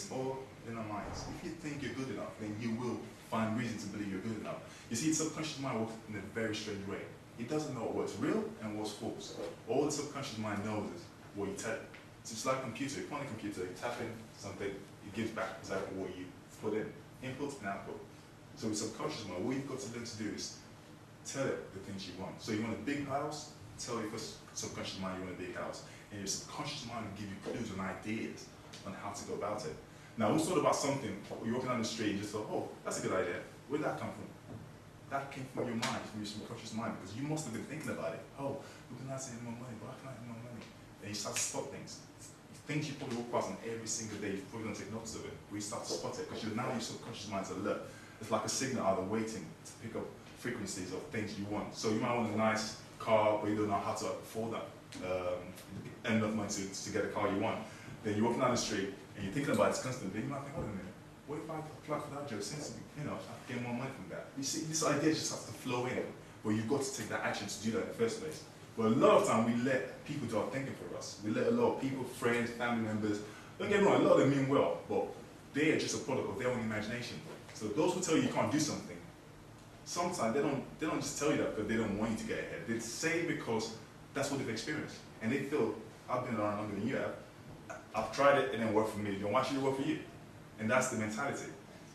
It's all in our minds. If you think you're good enough, then you will find reason to believe you're good enough. You see, the subconscious mind works in a very strange way. It doesn't know what's real and what's false. All the subconscious mind knows is what you tell it. It's just like a computer. If you on a computer, you tap in something, it gives back exactly what you put in. Input and output. So with subconscious mind, what you've got to learn to do is tell it the things you want. So you want a big house, tell your subconscious mind you want a big house. And your subconscious mind will give you clues and ideas on how to go about it. Now, who's thought about something, you're walking down the street and you just thought, oh, that's a good idea. Where did that come from? That came from your mind, from your subconscious mind, because you must have been thinking about it. Oh, who can I save more money? Why can I have more money? And you start to spot things. Things you probably walk past on every single day, you probably don't take notice of it, but you start to spot it, because now your subconscious mind's alert. It's like a signal out there waiting to pick up frequencies of things you want. So you might want a nice car, but you don't know how to afford that, enough money to get a car you want. Then you're walking down the street, and you're thinking about it constantly, then you might think, hold on a minute, what if I apply for that job? Since, I can get more money from that. You see, this idea just has to flow in, but you've got to take that action to do that in the first place. But a lot of time, we let people do our thinking for us. We let a lot of people, friends, family members, don't get me wrong, a lot of them mean well, but they are just a product of their own imagination. So those who tell you you can't do something, sometimes they don't just tell you that because they don't want you to get ahead. They say it because that's what they've experienced. And they feel, I've been around longer than you have, I've tried it and it worked for me, then why should it work for you? And that's the mentality.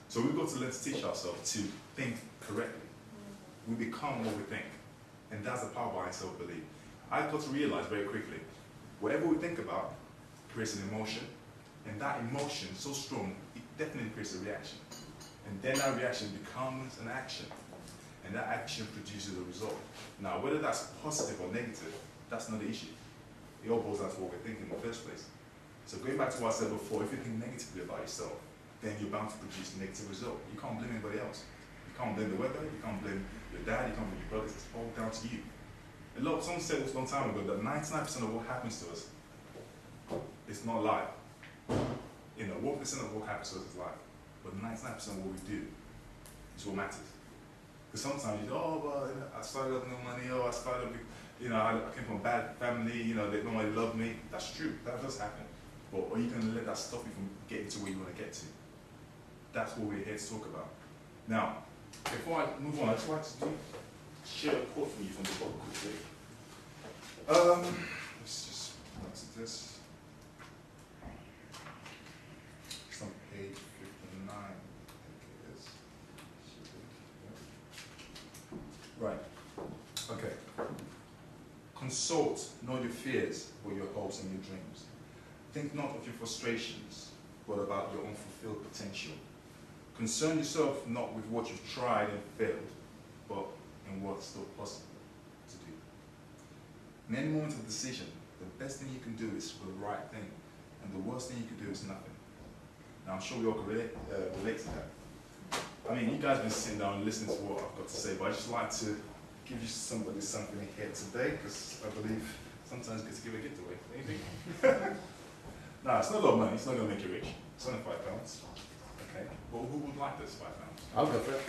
So we've got to learn to teach ourselves to think correctly. We become what we think. And that's the power behind self-belief. I've got to realize very quickly, whatever we think about creates an emotion, and that emotion, so strong, it definitely creates a reaction. And then that reaction becomes an action, and that action produces a result. Now, whether that's positive or negative, that's not the issue. It all boils down to what we're thinking in the first place. So going back to what I said before, if you think negatively about yourself, then you're bound to produce a negative result. You can't blame anybody else. You can't blame the weather, you can't blame your dad, you can't blame your brothers, it's all down to you. Someone said this a long time ago that 99% of what happens to us is not life. 1% of what happens to us is life. But 99% of what we do is what matters. Because sometimes you go, oh, well, I started with no money, I started with, I came from a bad family, nobody loved me. That's true, that does happen. But are you going to let that stop you from getting to where you want to get to? That's what we're here to talk about. Now, before I move on, I'd just like to share a quote from you from the book quickly. Let's just answer this. It's on page 59, I think it is. Right. Okay. Consult not your fears, but your hopes and your dreams. Think not of your frustrations, but about your unfulfilled potential. Concern yourself not with what you've tried and failed, but in what's still possible to do. In any moment of decision, the best thing you can do is the right thing, and the worst thing you can do is nothing. Now, I'm sure we all can relate to that. I mean, you guys have been sitting down and listening to what I've got to say, but I'd just like to give you something here today, because I believe sometimes it's good to give a gift away. Anything? No, it's not a lot of money, it's not going to make you rich. It's only £5. Okay, well, who would like this £5? I'll go for it.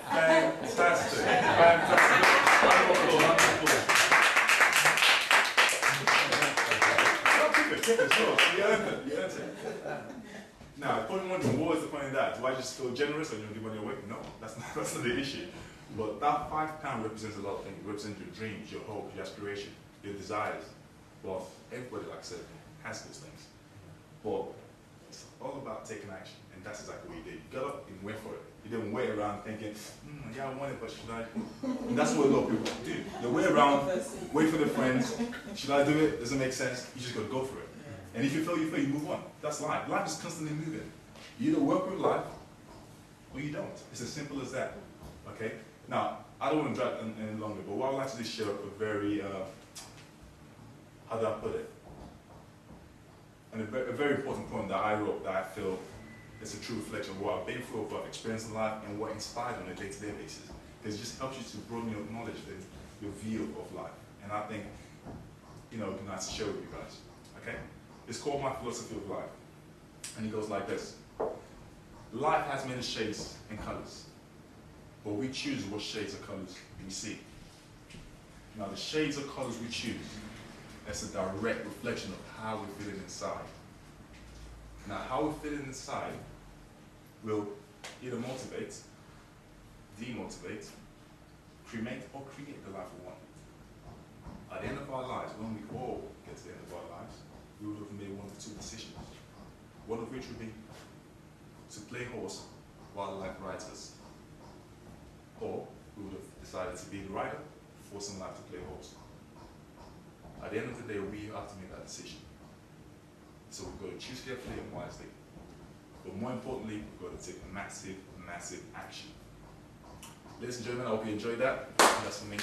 Fantastic. Fantastic. Keep it, sure. You earned it. Now, you're probably wondering, what is the point of that? Do I just feel generous or you don't give money away? No, that's not the issue. But that £5 represents a lot of things. It represents your dreams, your hopes, your aspiration, your desires. Well, everybody, like I said, has those things. But it's all about taking action, and that's exactly what you did. You got up and went for it. You didn't wait around thinking, yeah, I want it, but should I? And that's what a lot of people do. They wait around, wait for their friends. Should I do it? Does it make sense? You just got to go for it. And if you fail, you move on. That's life. Life is constantly moving. You either work with life, or you don't. It's as simple as that. Okay? Now, I don't want to drag any longer, but what I'd like to do is share a very, how do I put it? And a very important point that I wrote that I feel is a true reflection of what I've been through, what I've experienced in life, and what inspired on a day-to-day basis. Because it just helps you to broaden your knowledge, your view of life. And I think, it'd be nice to share with you guys. Okay? It's called My Philosophy of Life. And it goes like this. Life has many shades and colors, but we choose what shades of colors we see. Now, the shades of colors we choose, that's a direct reflection of how we're feeling inside. Now, how we feel inside will either motivate, demotivate, cremate, or create the life we want. At the end of our lives, when we all get to the end of our lives, we would have made one of two decisions. One of which would be to play horse while life rides us, or we would have decided to be the rider, forcing life to play horse. At the end of the day, we have to make that decision. So we've got to choose carefully and wisely. But more importantly, we've got to take massive, massive action. Ladies and gentlemen, I hope you enjoyed that. That's for me.